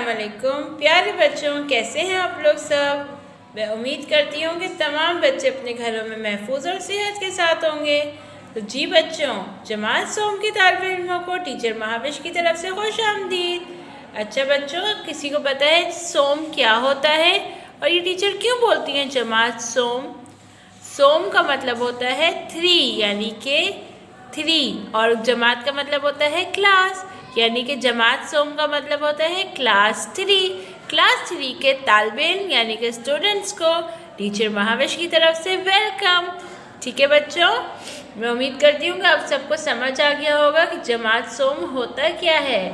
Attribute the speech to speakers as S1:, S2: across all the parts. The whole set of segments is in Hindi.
S1: अस्सलामुअलैकुम प्यारे बच्चों, कैसे हैं आप लोग सब। मैं उम्मीद करती हूँ कि तमाम बच्चे अपने घरों में महफूज और सेहत के साथ होंगे। तो जी बच्चों, जमात सोम की तालिब इल्मों को टीचर महाविश की तरफ से खुश आमदीद। अच्छा बच्चों, किसी को पता है सोम क्या होता है और ये टीचर क्यों बोलती हैं जमात सोम? सोम का मतलब होता है 3 यानी कि 3 और जमात का मतलब होता है क्लास, यानी कि जमात सोम का मतलब होता है क्लास 3। क्लास 3 के तालिबे इल्म यानी कि स्टूडेंट्स को टीचर महाविश की तरफ से वेलकम। ठीक है बच्चों, मैं उम्मीद करती हूँ कि आप सबको समझ आ गया होगा कि जमात सोम होता क्या है।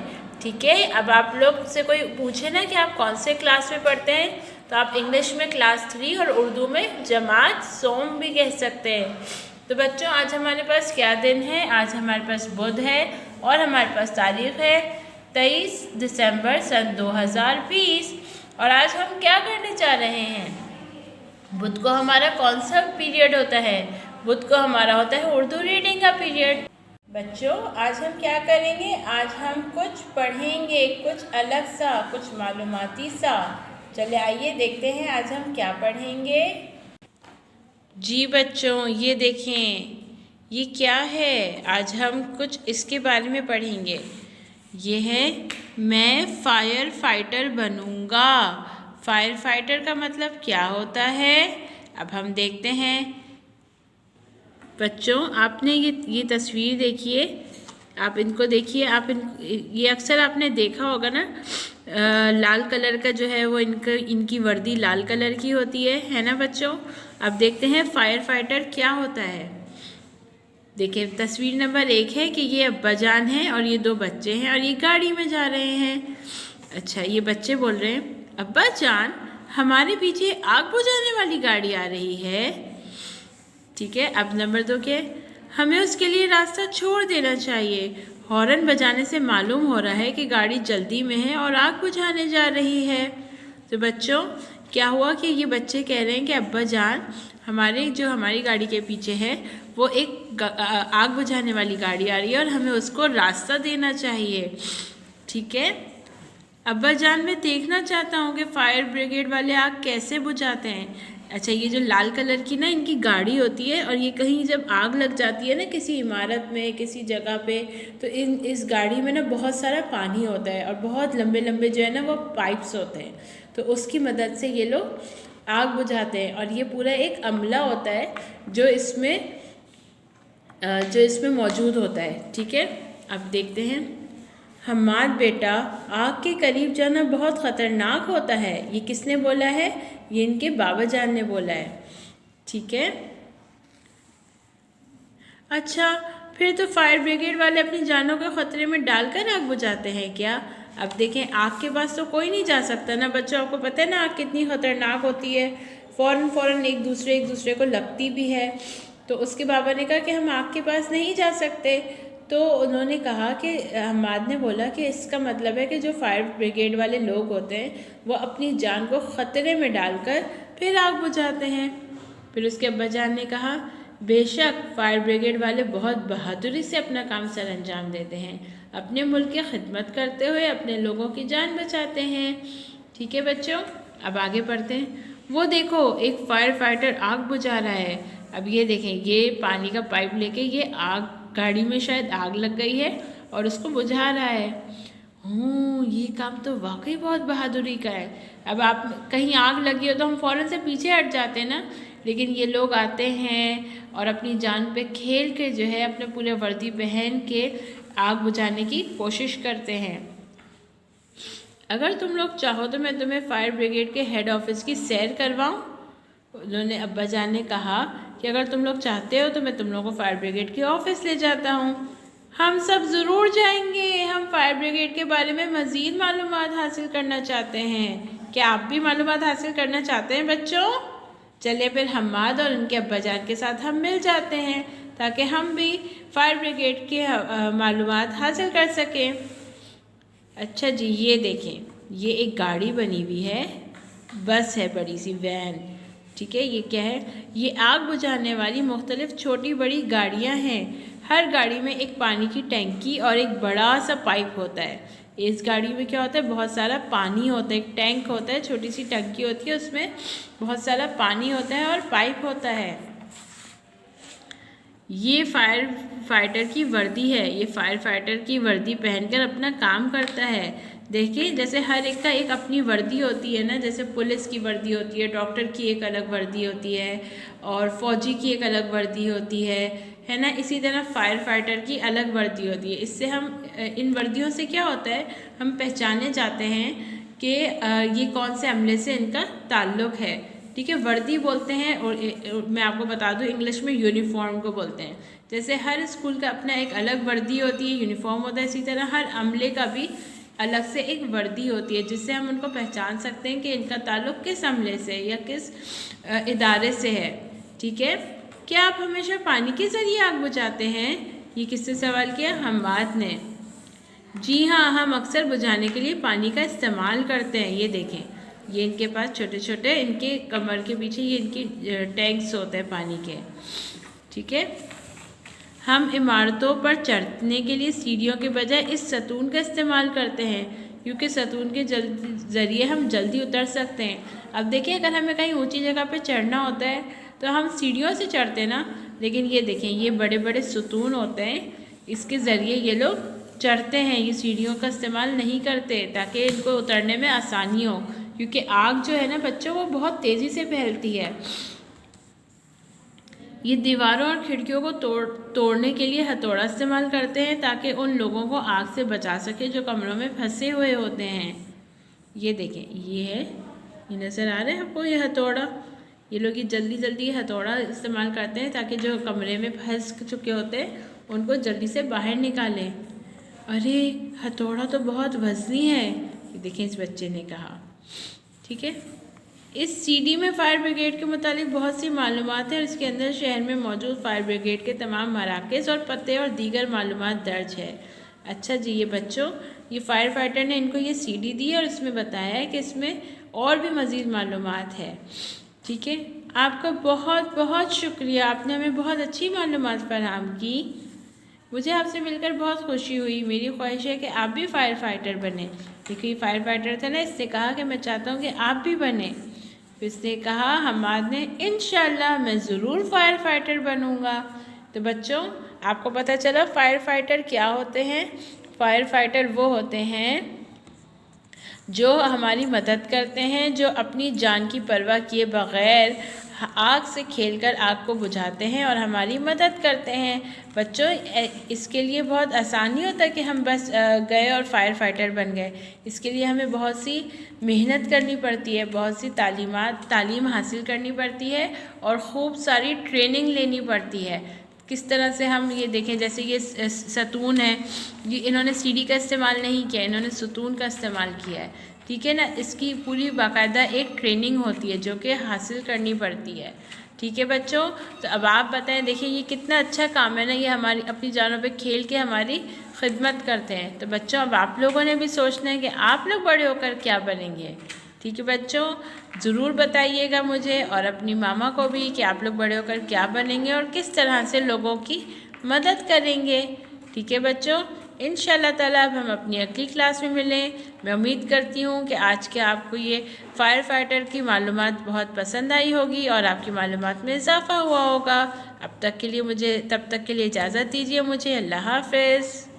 S1: ठीक है, अब आप लोग से कोई पूछे ना कि आप कौन से क्लास में पढ़ते हैं, तो आप इंग्लिश में क्लास 3 और उर्दू में जमात सोम भी कह सकते हैं। तो बच्चों, आज हमारे पास क्या दिन है? आज हमारे पास बुध है और हमारे पास तारीख है 23 दिसंबर सन 2020। और आज हम क्या करने जा रहे हैं? बुध को हमारा कौन सा पीरियड होता है? बुध को हमारा होता है उर्दू रीडिंग का पीरियड। बच्चों, आज हम क्या करेंगे? आज हम कुछ पढ़ेंगे, कुछ अलग सा, कुछ मालूमाती सा। चले आइए देखते हैं आज हम क्या पढ़ेंगे। जी बच्चों, ये देखें, ये क्या है? आज हम कुछ इसके बारे में पढ़ेंगे। ये है मैं फायर फाइटर बनूंगा। फायर फाइटर का मतलब क्या होता है? अब हम देखते हैं। बच्चों, आपने ये तस्वीर देखिए, आप इनको देखिए। ये अक्सर आपने देखा होगा ना, लाल कलर का जो है वो इनकी वर्दी लाल कलर की होती है ना बच्चों। अब देखते हैं फायर फाइटर क्या होता है। देखिए, तस्वीर नंबर 1 है कि ये अब्बा जान हैं और ये 2 बच्चे हैं और ये गाड़ी में जा रहे हैं। अच्छा, ये बच्चे बोल रहे हैं, अब्बा जान हमारे पीछे आग बुझाने वाली गाड़ी आ रही है। ठीक है, अब नंबर 2 के, हमें उसके लिए रास्ता छोड़ देना चाहिए। हॉर्न बजाने से मालूम हो रहा है कि गाड़ी जल्दी में है और आग बुझाने जा रही है। तो बच्चों, क्या हुआ कि ये बच्चे कह रहे हैं कि अब्बा जान हमारी गाड़ी के पीछे है वो एक आग बुझाने वाली गाड़ी आ रही है और हमें उसको रास्ता देना चाहिए। ठीक है, अब्बा जान मैं देखना चाहता हूँ कि फायर ब्रिगेड वाले आग कैसे बुझाते हैं। अच्छा, ये जो लाल कलर की ना इनकी गाड़ी होती है और ये कहीं जब आग लग जाती है ना किसी इमारत में, किसी जगह पे, तो इस गाड़ी में ना बहुत सारा पानी होता है और बहुत लंबे लंबे जो है ना वो पाइप्स होते हैं, तो उसकी मदद से ये लोग आग बुझाते हैं। और ये पूरा एक अमला होता है जो इसमें मौजूद होता है। ठीक है, अब देखते हैं। हम्माद बेटा, आग के करीब जाना बहुत ख़तरनाक होता है। ये किसने बोला है? ये इनके बाबा जान ने बोला है। ठीक है, अच्छा, फिर तो फायर ब्रिगेड वाले अपनी जानों को ख़तरे में डालकर आग बुझाते हैं क्या? अब देखें, आग के पास तो कोई नहीं जा सकता ना बच्चों। आपको पता है ना आग कितनी ख़तरनाक होती है, फ़ौरन एक दूसरे को लगती भी है। तो उसके बाबा ने कहा कि हम आग के पास नहीं जा सकते। तो उन्होंने कहा कि हम्माद ने बोला कि इसका मतलब है कि जो फायर ब्रिगेड वाले लोग होते हैं वो अपनी जान को ख़तरे में डालकर फिर आग बुझाते हैं। फिर उसके अब्बा जान ने कहा, बेशक फायर ब्रिगेड वाले बहुत बहादुरी से अपना काम सर अंजाम देते हैं, अपने मुल्क की खिदमत करते हुए अपने लोगों की जान बचाते हैं। ठीक है बच्चों, अब आगे पढ़ते हैं। वो देखो, एक फायर फाइटर आग बुझा रहा है। अब ये देखें, ये पानी का पाइप लेके ये गाड़ी में शायद आग लग गई है और उसको बुझा रहा है। ये काम तो वाकई बहुत बहादुरी का है। अब आप कहीं आग लगी हो तो हम फ़ौरन से पीछे हट जाते हैं ना, लेकिन ये लोग आते हैं और अपनी जान पे खेल के जो है अपने पूरे वर्दी पहन के आग बुझाने की कोशिश करते हैं। अगर तुम लोग चाहो तो मैं तुम्हें फायर ब्रिगेड के हेड ऑफिस की सैर करवाऊँ। उन्होंने अब्बा जान ने कहा कि अगर तुम लोग चाहते हो तो मैं तुम लोगों को फायर ब्रिगेड के ऑफिस ले जाता हूँ। हम सब ज़रूर जाएंगे, हम फायर ब्रिगेड के बारे में मज़ीद मालूमात हासिल करना चाहते हैं। क्या आप भी मालूमात हासिल करना चाहते हैं बच्चों? चलिए फिर हम्माद और उनके अब्बा जान के साथ हम मिल जाते हैं ताकि हम भी फायर ब्रिगेड के मालूमात हासिल कर सकें। अच्छा जी, ये देखें, ये एक गाड़ी बनी हुई है, बस है, बड़ी सी वैन। ठीक है, ये क्या है? ये आग बुझाने वाली मुख्तलिफ छोटी बड़ी गाड़ियां हैं। हर गाड़ी में एक पानी की टंकी और एक बड़ा सा पाइप होता है। इस गाड़ी में क्या होता है, बहुत सारा पानी होता है, एक टैंक होता है, छोटी सी टंकी होती है, उसमें बहुत सारा पानी होता है और पाइप होता है। ये फायर फाइटर की वर्दी है, ये फायर फाइटर की वर्दी पहनकर अपना काम करता है। देखिए जैसे हर एक का एक अपनी वर्दी होती है ना, जैसे पुलिस की वर्दी होती है, डॉक्टर की एक अलग वर्दी होती है और फौजी की एक अलग वर्दी होती है ना। इसी तरह फायर फाइटर की अलग वर्दी होती है। इससे हम इन वर्दियों से क्या होता है, हम पहचाने जाते हैं कि ये कौन से अमले से इनका ताल्लुक़ है। ठीक है, वर्दी बोलते हैं और मैं आपको बता दूं इंग्लिश में यूनिफॉर्म को बोलते हैं। जैसे हर स्कूल का अपना एक अलग वर्दी होती है, यूनिफॉर्म होता है, इसी तरह हर अमले का भी अलग से एक वर्दी होती है, जिससे हम उनको पहचान सकते हैं कि इनका ताल्लुक़ किस अमले से या किस इदारे से है। ठीक है, क्या आप हमेशा पानी के ज़रिए आग बुझाते हैं? ये किससे सवाल किया? हम्माद ने। जी हाँ, हम अक्सर बुझाने के लिए पानी का इस्तेमाल करते हैं। ये देखें, ये इनके पास छोटे छोटे, इनके कमर के पीछे ये इनकी टैंक्स होते हैं पानी के। ठीक है, हम इमारतों पर चढ़ने के लिए सीढ़ियों के बजाय इस सतून का इस्तेमाल करते हैं, क्योंकि सतून के ज़रिए हम जल्दी उतर सकते हैं। अब देखिए, अगर हमें कहीं ऊंची जगह पर चढ़ना होता है तो हम सीढ़ियों से चढ़ते हैं ना, लेकिन ये देखें, ये बड़े बड़े सतून होते हैं, इसके ज़रिए ये लोग चढ़ते हैं। ये सीढ़ियों का इस्तेमाल नहीं करते ताकि इनको उतरने में आसानी हो, क्योंकि आग जो है ना बच्चों, वो बहुत तेज़ी से फैलती है। ये दीवारों और खिड़कियों को तोड़ने के लिए हथौड़ा इस्तेमाल करते हैं ताकि उन लोगों को आग से बचा सके जो कमरों में फंसे हुए होते हैं। ये देखें, ये है, ये नज़र आ रहा है आपको, ये हथौड़ा। ये लोग ये जल्दी जल्दी हथौड़ा इस्तेमाल करते हैं ताकि जो कमरे में फंस चुके होते हैं उनको जल्दी से बाहर निकालें। अरे हथौड़ा तो बहुत वज़नी है, ये देखें इस बच्चे ने कहा। ठीक है, इस सीडी में फायर ब्रिगेड के मुतालिक बहुत सी मालूमात हैं और इसके अंदर शहर में मौजूद फायर ब्रिगेड के तमाम मराकज़ और पते और दीगर मालूमात दर्ज है। अच्छा जी, ये बच्चों, ये फायर फाइटर ने इनको ये सीडी दी है और इसमें बताया है कि इसमें और भी मज़ीद मालूमात है। ठीक है, आपका बहुत बहुत शुक्रिया, आपने हमें बहुत अच्छी मालूमात फराहम की। मुझे आपसे मिलकर बहुत खुशी हुई। मेरी ख्वाहिश है कि आप भी फायर फाइटर बने। देखिए, ये फायर फाइटर था ना, इसने कहा कि मैं चाहता हूँ कि आप भी बने। फिर इसने कहा, हम्माद ने, इंशाल्लाह मैं ज़रूर फायर फाइटर बनूँगा। तो बच्चों, आपको पता चला फायर फाइटर क्या होते हैं? फायर फाइटर वो होते हैं जो हमारी मदद करते हैं, जो अपनी जान की परवाह किए बग़ैर आग से खेलकर आग को बुझाते हैं और हमारी मदद करते हैं। बच्चों, इसके लिए बहुत आसानी होता है कि हम बस गए और फायर फाइटर बन गए। इसके लिए हमें बहुत सी मेहनत करनी पड़ती है, बहुत सी तालीम हासिल करनी पड़ती है और ख़ूब सारी ट्रेनिंग लेनी पड़ती है। किस तरह से हम ये देखें, जैसे ये सतून है, ये इन्होंने सीढ़ी का इस्तेमाल नहीं किया, इन्होंने सतून का इस्तेमाल किया है। ठीक है ना, इसकी पूरी बाकायदा एक ट्रेनिंग होती है जो कि हासिल करनी पड़ती है। ठीक है बच्चों, तो अब आप बताएं, देखिए ये कितना अच्छा काम है ना, ये हमारी अपनी जानों पे खेल के हमारी खिदमत करते हैं। तो बच्चों, अब आप लोगों ने भी सोचना है कि आप लोग बड़े होकर क्या बनेंगे। ठीक है बच्चों, ज़रूर बताइएगा मुझे और अपनी मामा को भी कि आप लोग बड़े होकर क्या बनेंगे और किस तरह से लोगों की मदद करेंगे। ठीक है बच्चों, इंशाल्लाह ताला अब हम अपनी अगली क्लास में मिलें। मैं उम्मीद करती हूँ कि आज के आपको ये फायर फाइटर की मालूमात बहुत पसंद आई होगी और आपकी मालूमात में इजाफ़ा हुआ होगा। तब तक के लिए इजाज़त दीजिए मुझे। अल्लाह हाफ़िज़।